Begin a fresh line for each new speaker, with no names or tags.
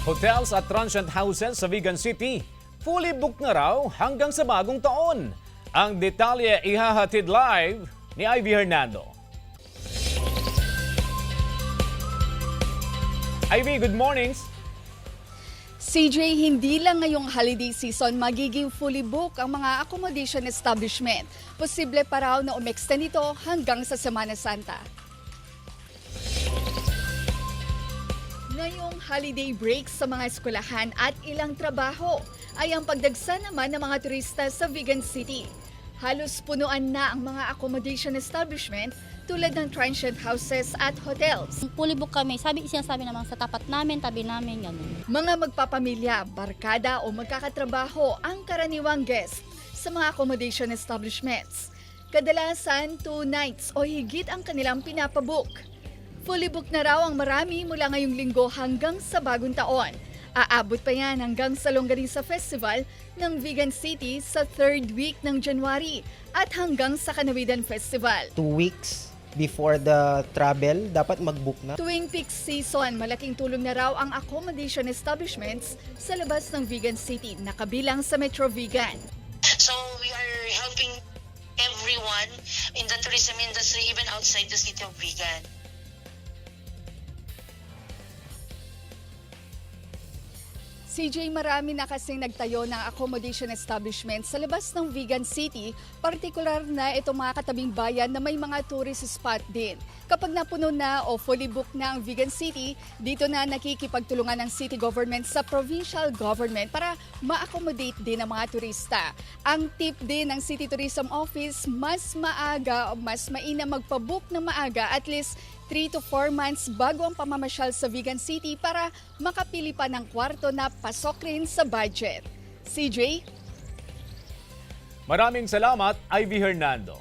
Hotels at transient houses sa Vigan City, fully booked na raw hanggang sa bagong taon. Ang detalye ihahatid live ni Ivy Hernando. Ivy, good mornings.
CJ, hindi lang ngayong holiday season magiging fully book ang mga accommodation establishment. Posible pa raw na umextend ito hanggang sa Semana Santa. Ngayong holiday break sa mga eskwelahan at ilang trabaho ay ang pagdagsa naman ng mga turista sa Vigan City. Halos punuan na ang mga accommodation establishment tulad ng transient houses at hotels.
Fully book kami. Sinasabi naman sa tapat namin, tabi namin, ganun.
Mga magpapamilya, barkada o magkakatrabaho ang karaniwang guest sa mga accommodation establishments. Kadalasan 2 nights o higit ang kanilang pinapabook. Fully book na raw ang marami mula ngayong linggo hanggang sa bagong taon. Aabot pa yan hanggang sa Longganisa Festival ng Vigan City sa 3rd week ng January at hanggang sa Kanawidan Festival.
2 weeks before the travel, dapat mag-book na.
Tuwing peak season, malaking tulong na raw ang accommodation establishments sa labas ng Vigan City, nakabilang sa Metro Vigan.
So we are helping everyone in the tourism industry, even outside the city of Vigan.
CJ, marami na kasing nagtayo ng accommodation establishment sa labas ng Vigan City, partikular na itong mga katabing bayan na may mga tourist spot din. Kapag napuno na o fully booked na ang Vigan City, dito na nakikipagtulungan ng city government sa provincial government para ma-accommodate din ang mga turista. Ang tip din ng City Tourism Office, mas maaga o mas mainam magpabook na maaga, at least 3 to 4 months bago ang pamamasyal sa Vigan City para makapili pa ng kwarto na pasok rin sa budget. CJ?
Maraming salamat, Ivy Hernando.